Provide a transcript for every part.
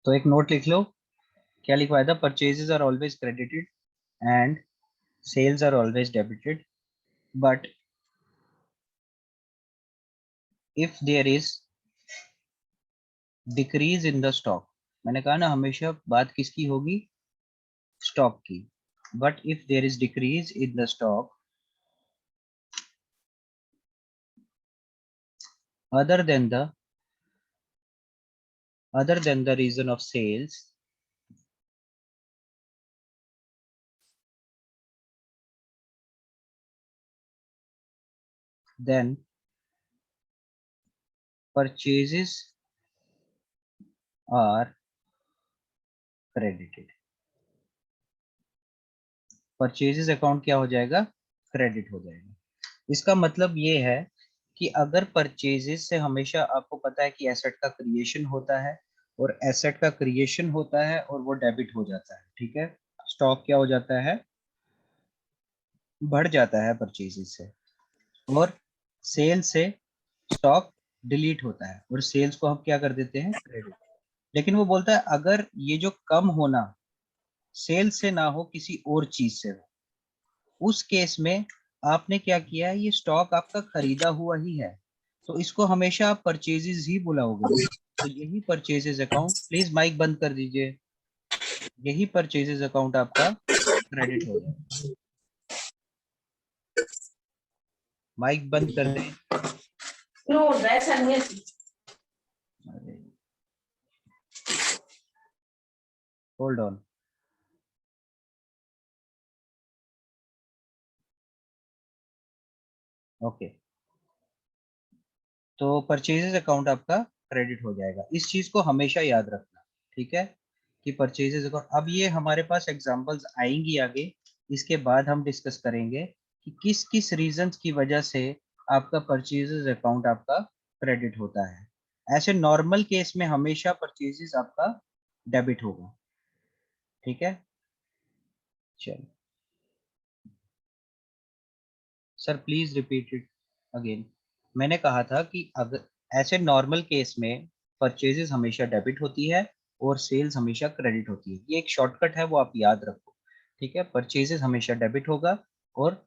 तो एक नोट लिख लो, क्या लिखवाया था? Purchases are always credited and sales are always debited, but if there is decrease in the stock, मैंने कहा ना हमेशा बात किसकी होगी? स्टॉक की। But if there is decrease in the stock other than the reason of sales, then purchases are credited. Purchases account क्या हो जाएगा? क्रेडिट हो जाएगा। इसका मतलब ये है कि अगर परचेजेस से हमेशा आपको पता है कि एसेट का क्रिएशन होता है, और एसेट का क्रिएशन होता है और वो डेबिट हो जाता है, ठीक है। स्टॉक क्या हो जाता है? बढ़ जाता है परचेजेस से, और सेल से स्टॉक डिलीट होता है, और सेल्स को हम क्या कर देते हैं? क्रेडिट। लेकिन वो बोलता है अगर ये जो कम होना सेल से ना हो, किसी और चीज से हो, उस केस में आपने क्या किया है? ये स्टॉक आपका खरीदा हुआ ही है, तो इसको हमेशा आप परचेजेस ही बुलाओगे ना। तो यही परचेजेस अकाउंट, प्लीज माइक बंद कर दीजिए, यही परचेजेस अकाउंट आपका क्रेडिट होगा। माइक बंद कर दें। Hold on. ओके, तो परचेजेस अकाउंट आपका क्रेडिट हो जाएगा। इस चीज को हमेशा याद रखना, ठीक है, कि परचेजेस अकाउंट। अब ये हमारे पास एग्जांपल्स आएंगी आगे, इसके बाद हम डिस्कस करेंगे कि किस किस रीजंस की वजह से आपका परचेजेस अकाउंट आपका क्रेडिट होता है। ऐसे नॉर्मल केस में हमेशा परचेजेस आपका डेबिट होगा, ठीक है। चलो sir, please repeat it again. मैंने कहा था कि अगर ऐसे नॉर्मल केस में परचेजेस हमेशा डेबिट होती है और सेल्स हमेशा क्रेडिट होती है। ये एक शॉर्टकट है, वो आप याद रखो, ठीक है। परचेजेस हमेशा डेबिट होगा और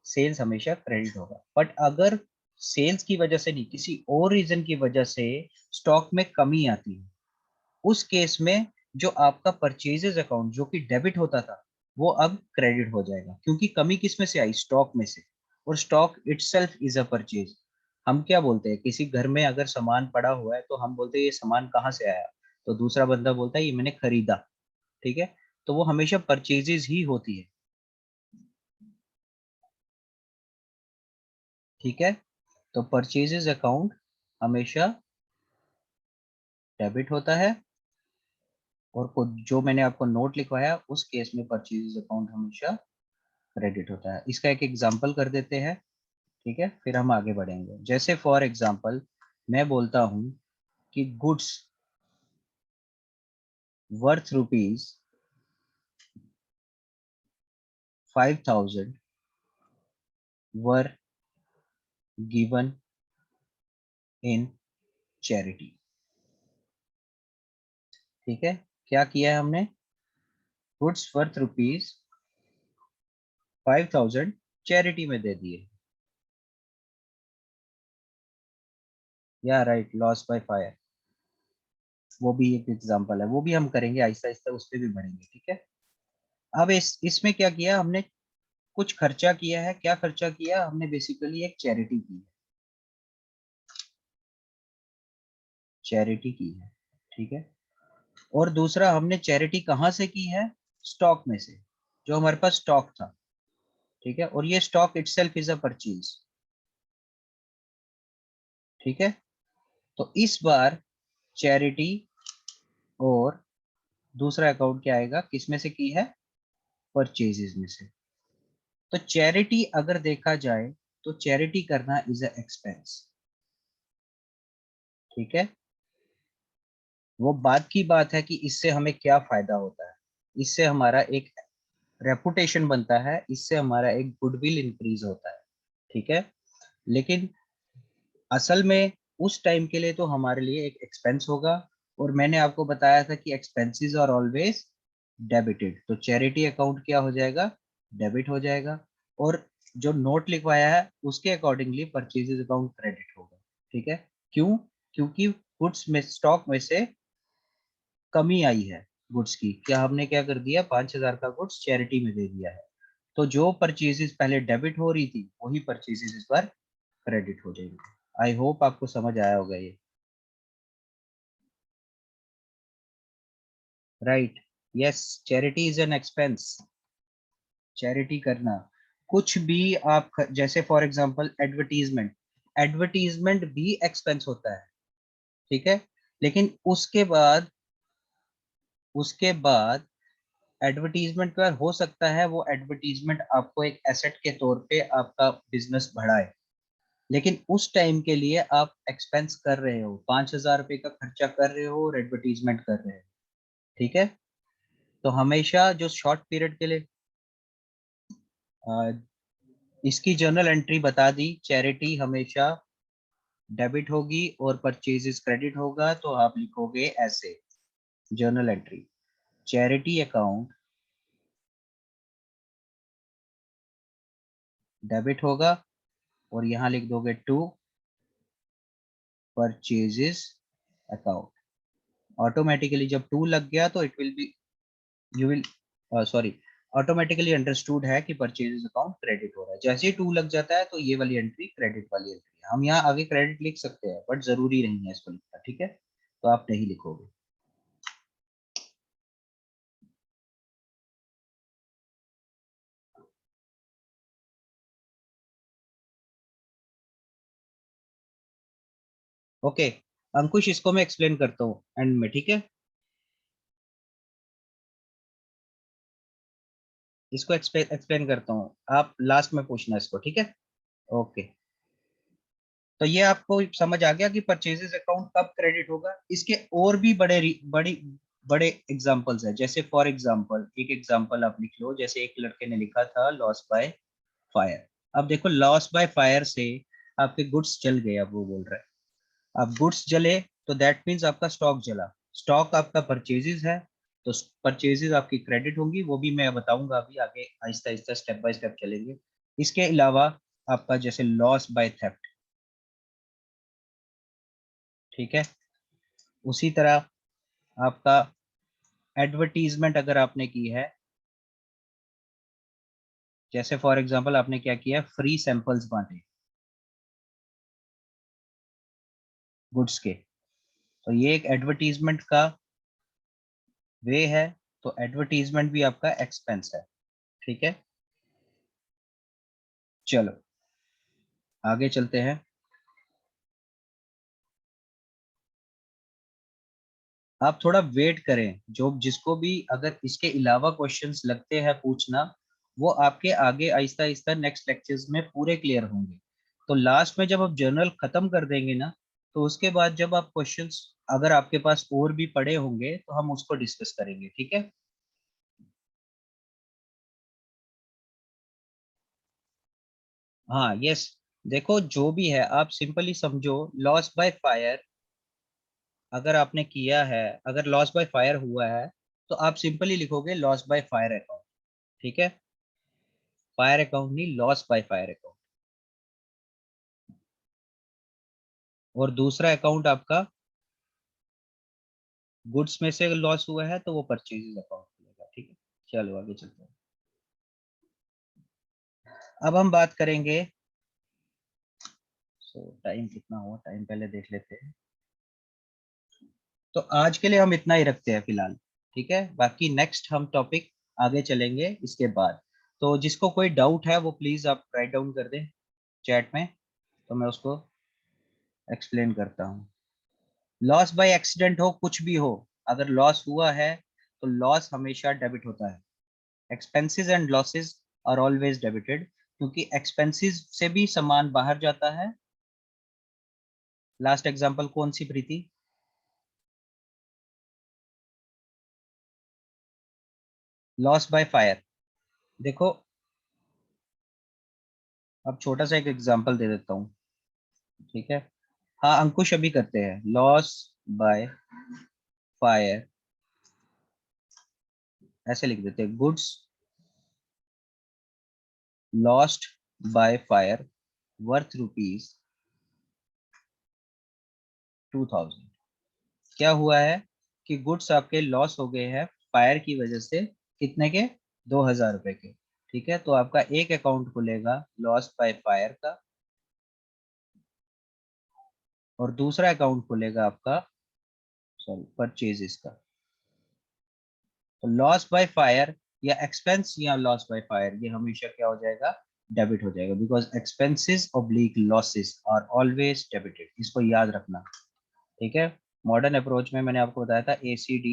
सेल्स हमेशा क्रेडिट होगा। बट अगर सेल्स की वजह से नहीं, किसी और रीजन की वजह से स्टॉक में कमी आती है, उस केस में जो आपका परचेजेस अकाउंट जो कि डेबिट होता था, वो अब क्रेडिट हो जाएगा, क्योंकि कमी किस में से आई? स्टॉक में से। और stock itself is a purchase. हम क्या बोलते हैं, किसी घर में अगर सामान पड़ा हुआ है तो हम बोलते हैं ये सामान कहाँ से आया? तो दूसरा बंदा बोलता है ये मैंने खरीदा, ठीक है। तो वो हमेशा परचेजेस ही होती है, ठीक है। तो परचेजेस अकाउंट हमेशा डेबिट होता है, और जो मैंने आपको नोट लिखवाया उस केस में परचेजेस अकाउंट हमेशा क्रेडिट होता है। इसका एक एग्जांपल कर देते हैं, ठीक है, फिर हम आगे बढ़ेंगे। जैसे फॉर एग्जांपल मैं बोलता हूं कि goods worth ₹5,000 were given in charity, ठीक है। क्या किया है हमने? गुड्स वर्थ ₹5,000 चैरिटी में दे दिए, या राइट, लॉस बाय फायर, वो भी एक एग्जांपल है, वो भी हम करेंगे आहिस्ता आहिस्ता, उस पर भी बढ़ेंगे, ठीक है। अब इसमें क्या किया हमने? कुछ खर्चा किया है। क्या खर्चा किया हमने? बेसिकली एक चैरिटी की है, चैरिटी की है, ठीक है। और दूसरा, हमने चैरिटी कहाँ से की है? स्टॉक में से, जो हमारे पास स्टॉक था, ठीक है। और ये stock itself is a purchase, ठीक है। तो इस बार चैरिटी और दूसरा अकाउंट क्या आएगा? किस में से की है? परचेजेस में से। तो चैरिटी अगर देखा जाए तो चैरिटी करना इज अ एक्सपेंस, ठीक है। वो बात की बात है कि इससे हमें क्या फायदा होता है। इससे हमारा एक रेपुटेशन बनता है, इससे हमारा एक गुडविल इंक्रीज होता है, ठीक है। लेकिन असल में उस टाइम के लिए तो हमारे लिए एक एक्सपेंस होगा, और मैंने आपको बताया था कि एक्सपेंसेस आर ऑलवेज डेबिटेड, तो चैरिटी अकाउंट क्या हो जाएगा, डेबिट हो जाएगा। और जो नोट लिखवाया है उसके अकॉर्डिंगली परचेजेस अकाउंट क्रेडिट होगा। ठीक है, क्यों? क्योंकि गुड्स में, स्टॉक में से कमी आई है गुड्स की, क्या हमने क्या कर दिया, 5,000 का गुड्स चैरिटी में दे दिया है, तो जो परचेजेस पहले डेबिट हो रही थी वही परचेजेस इस बार क्रेडिट हो जाएंगे। आई होप आपको समझ आया होगा ये। Right, yes, charity is an expense. Charity करना, कुछ भी आप जैसे फॉर एग्जांपल एडवर्टीजमेंट, एडवर्टीजमेंट भी एक्सपेंस होता है। ठीक है, लेकिन उसके बाद एडवर्टीजमेंट का हो सकता है वो एडवर्टीजमेंट आपको एक एसेट के तौर पे आपका बिजनेस बढ़ाए, लेकिन उस टाइम के लिए आप एक्सपेंस कर रहे हो, 5,000 रुपए का खर्चा कर रहे हो और एडवर्टीजमेंट कर रहे हो। ठीक है, तो हमेशा जो शॉर्ट पीरियड के लिए इसकी जर्नल एंट्री बता दी, चैरिटी हमेशा डेबिट होगी और परचेजेस क्रेडिट होगा, तो आप लिखोगे ऐसे, journal entry, charity account debit होगा, और यहाँ लिख दोगे टू परचेजेस अकाउंट। ऑटोमेटिकली जब टू लग गया तो it will be, you will, sorry, automatically understood है कि परचेजेस अकाउंट क्रेडिट हो रहा है। जैसे ही टू लग जाता है तो ये वाली एंट्री क्रेडिट वाली एंट्री है। हम यहाँ आगे क्रेडिट लिख सकते हैं बट जरूरी नहीं है इसको लिखना। ठीक है, तो आप नहीं लिखोगे। ओके, अंकुश इसको मैं एक्सप्लेन करता हूँ एंड में। ठीक है, इसको एक्सप्लेन करता हूँ, आप लास्ट में पूछना इसको। ठीक है, ओके। तो ये आपको समझ आ गया कि परचेजेस अकाउंट कब क्रेडिट होगा। इसके और भी बड़े एग्जांपल्स है, जैसे फॉर एग्जांपल, एक एग्जांपल आप लिख लो, जैसे एक लड़के ने लिखा था लॉस बाय फायर। अब देखो, लॉस बाय फायर से आपके गुड्स जल गए, अब वो बोल रहा है, अब गुड्स जले तो दैट मीन्स आपका स्टॉक जला, स्टॉक आपका परचेजेस है, तो परचेजेस आपकी क्रेडिट होंगी, वो भी मैं बताऊंगा अभी आगे, Aahista Aahista step by step चलेंगे। इसके अलावा आपका जैसे लॉस बाय थेफ्ट, ठीक है, उसी तरह आपका एडवर्टीजमेंट अगर आपने की है, जैसे फॉर एग्जांपल आपने क्या किया, फ्री सैंपल्स बांटे गुड्स के, तो ये एक एडवर्टीजमेंट का वे है, तो एडवर्टीजमेंट भी आपका एक्सपेंस है। ठीक है, चलो आगे चलते हैं। आप थोड़ा वेट करें, जो जिसको भी अगर इसके अलावा क्वेश्चंस लगते हैं पूछना, वो आपके आगे आहिस्ता आहिस्ता नेक्स्ट लेक्चर्स में पूरे क्लियर होंगे। तो लास्ट में जब आप जर्नल खत्म कर देंगे ना, तो उसके बाद जब आप क्वेश्चंस, अगर आपके पास और भी पड़े होंगे तो हम उसको डिस्कस करेंगे। ठीक है, हाँ, यस, देखो जो भी है आप सिंपली समझो, लॉस बाय फायर अगर आपने किया है, अगर लॉस बाय फायर हुआ है, तो आप सिंपली लिखोगे लॉस बाय फायर अकाउंट। ठीक है, फायर अकाउंट नहीं, लॉस बाय फायर अकाउंट। और दूसरा अकाउंट आपका गुड्स में से लॉस हुआ है तो वो परचेजेस अकाउंट खुलेगा। ठीक है, चलो आगे चलते हैं। अब हम बात करेंगे, सो टाइम कितना हुआ, टाइम पहले देख लेते हैं। तो आज के लिए हम इतना ही रखते हैं फिलहाल। ठीक है, बाकी नेक्स्ट हम टॉपिक आगे चलेंगे इसके बाद। तो जिसको कोई डाउट है वो प्लीज आप राइट डाउन कर दें चैट में, तो मैं उसको एक्सप्लेन करता हूँ। लॉस बाय एक्सीडेंट हो, कुछ भी हो, अगर लॉस हुआ है तो लॉस हमेशा डेबिट होता है। Expenses and losses are always debited, क्योंकि एक्सपेंसेस से भी सामान बाहर जाता है। लास्ट एग्जांपल कौन सी प्रीति? Loss by fire. देखो, अब छोटा सा एक एग्जांपल दे देता हूँ। ठीक है, हाँ अंकुश अभी करते हैं, लॉस बाय फायर, ऐसे लिख देते हैं, goods lost by fire worth ₹2000। क्या हुआ है कि गुड्स आपके लॉस हो गए हैं फायर की वजह से, कितने के? 2000 रुपए के। ठीक है, तो आपका एक अकाउंट खुलेगा लॉस बाय फायर का, और दूसरा अकाउंट खुलेगा आपका, सॉरी, परचेजेस का। तो लॉस बाय फायर या एक्सपेंस या लॉस बाय फायर, ये हमेशा क्या हो जाएगा? डेबिट हो जाएगा, because expenses oblique losses are always debited, इसको याद रखना। ठीक है, मॉडर्न अप्रोच में मैंने आपको बताया था ACD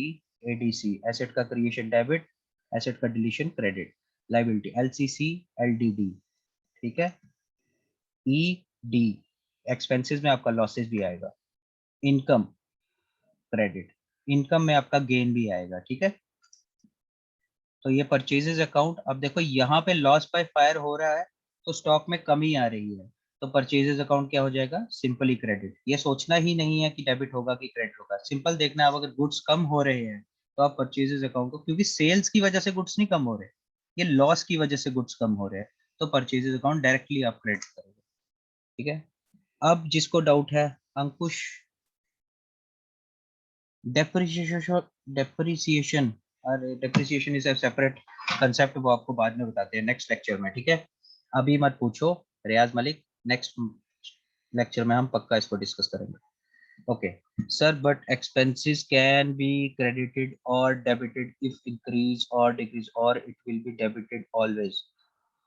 ADC, एसेट का क्रिएशन डेबिट, एसेट का deletion credit, liability LCC LDD। ठीक है, ED एक्सपेंसेस में आपका लॉसेस भी आएगा, इनकम क्रेडिट, इनकम में आपका गेन भी आएगा। ठीक है, तो ये परचेजेस अकाउंट, अब देखो यहाँ पे लॉस बाय फायर हो रहा है तो स्टॉक में कमी आ रही है, तो परचेजेस अकाउंट क्या हो जाएगा? Simply credit. ये सोचना ही नहीं है कि डेबिट होगा कि क्रेडिट होगा, सिंपल देखना है। अब अगर गुड्स कम हो रहे हैं तो आप परचेजेस अकाउंट को, क्योंकि सेल्स की वजह से गुड्स नहीं कम हो रहे, ये लॉस की वजह से गुड्स कम हो रहे हैं, तो परचेजेस अकाउंट डायरेक्टली आप क्रेडिट करोगे। ठीक है, अब जिसको डाउट है, अंकुश, डेप्रिसिएशन, डेप्रिसिएशन, अरे depreciation is a separate concept, वो आपको बाद में बताते हैं नेक्स्ट लेक्चर में। ठीक है, अभी मत पूछो रियाज मलिक, नेक्स्ट लेक्चर में हम पक्का इसको डिस्कस करेंगे। Okay sir, but expenses can be credited और डेबिटेड इफ इंक्रीज और डिक्रीज, और it will be debited always,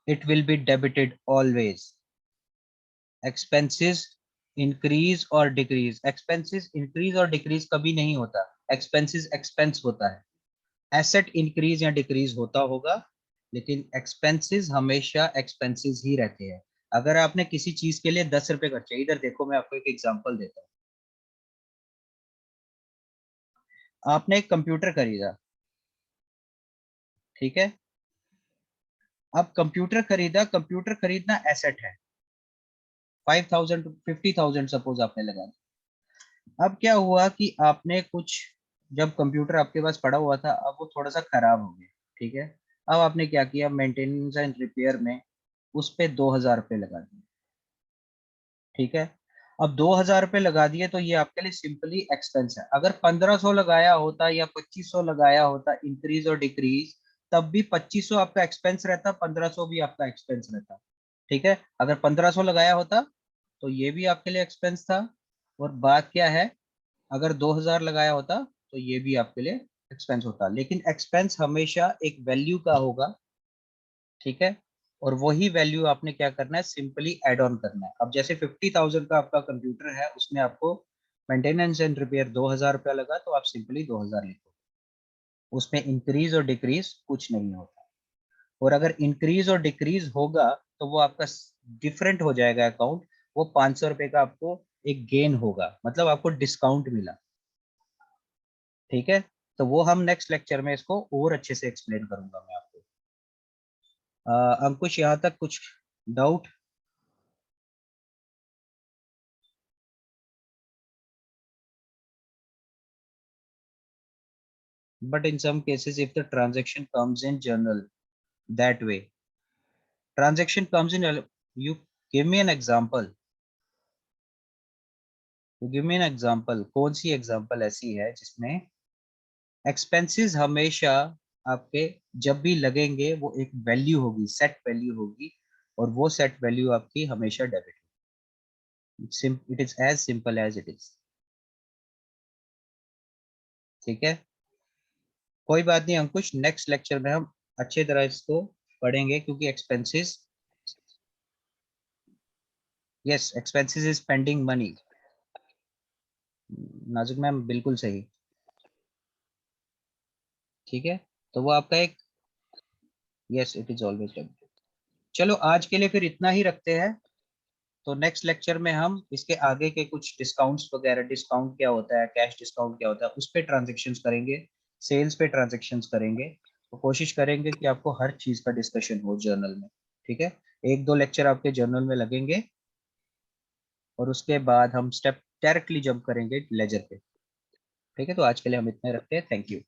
it will be debited always. Expenses increase और डिक्रीज, एक्सपेंसेस इंक्रीज और डिक्रीज कभी नहीं होता, एक्सपेंसेस एक्सपेंस होता है। एसेट इंक्रीज या डिक्रीज होता होगा, लेकिन एक्सपेंसेस हमेशा एक्सपेंसेस ही रहते हैं। अगर आपने किसी चीज के लिए 10 रुपए खर्चे, इधर देखो मैं आपको एक एग्जांपल देता हूँ। आपने एक कंप्यूटर खरीदा, ठीक है, अब कंप्यूटर खरीदा, कंप्यूटर खरीदना एसेट है, 5000 50,000 सपोज आपने लगा दिया। अब क्या हुआ कि आपने कुछ, जब कंप्यूटर आपके पास पड़ा हुआ था, अब वो थोड़ा सा खराब हो गया, ठीक है, अब आपने क्या किया, मेंटेनेंस एंड रिपेयर में उस पे 2000 रुपये लगा दिए। ठीक है, अब 2000 रुपये लगा दिए तो ये आपके लिए सिंपली एक्सपेंस है। अगर 1500 लगाया होता या 2500 लगाया होता, इंक्रीज और डिक्रीज, तब भी 2500 आपका एक्सपेंस रहता, 1500 भी आपका एक्सपेंस रहता। ठीक है, अगर 1500 लगाया होता तो ये भी आपके लिए एक्सपेंस था, और बात क्या है, अगर 2000 लगाया होता तो ये भी आपके लिए एक्सपेंस होता। लेकिन एक्सपेंस हमेशा एक वैल्यू का होगा, ठीक है, और वही वैल्यू आपने क्या करना है, सिंपली एड ऑन करना है। अब जैसे 50,000 का आपका कंप्यूटर है, उसमें आपको मेंटेनेंस एंड रिपेयर 2000 रुपया लगा, तो आप सिंपली 2000 लिखो, उसमें इंक्रीज और डिक्रीज कुछ नहीं होता। और अगर इंक्रीज और डिक्रीज होगा तो वो आपका डिफरेंट हो जाएगा अकाउंट, वो 500 रुपये का आपको एक गेन होगा, मतलब आपको डिस्काउंट मिला। ठीक है, तो वो हम नेक्स्ट लेक्चर में इसको और अच्छे से एक्सप्लेन करूंगा मैं आपको। अंकुश, यहाँ तक कुछ doubt? But in some cases, if the transaction comes in journal that way, transaction comes in, you give me an example. You give me an example. कौन सी example ऐसी है जिसमें expenses हमेशा आपके जब भी लगेंगे वो एक वैल्यू होगी, सेट वैल्यू होगी, और वो सेट वैल्यू आपकी हमेशा डेबिट होगी। It is as simple as it is. ठीक है, कोई बात नहीं अंकुश, नेक्स्ट लेक्चर में हम अच्छे तरह इसको पढ़ेंगे, क्योंकि expenses, yes, expenses is spending money. नाजुक मैम बिल्कुल सही। ठीक है, तो वो आपका एक, yes it is always done. चलो आज के लिए फिर इतना ही रखते हैं, तो नेक्स्ट लेक्चर में हम इसके आगे के कुछ डिस्काउंट्स वगैरह, डिस्काउंट क्या होता है, कैश डिस्काउंट क्या होता है, उस पे ट्रांजेक्शन्स करेंगे, सेल्स पे ट्रांजेक्शन्स करेंगे। तो कोशिश करेंगे कि आपको हर चीज का डिस्कशन हो जर्नल में। ठीक है, एक दो लेक्चर आपके जर्नल में लगेंगे, और उसके बाद हम स्टेप डायरेक्टली जंप करेंगे लेजर पे। ठीक है, तो आज के लिए हम इतने रखते हैं। Thank you.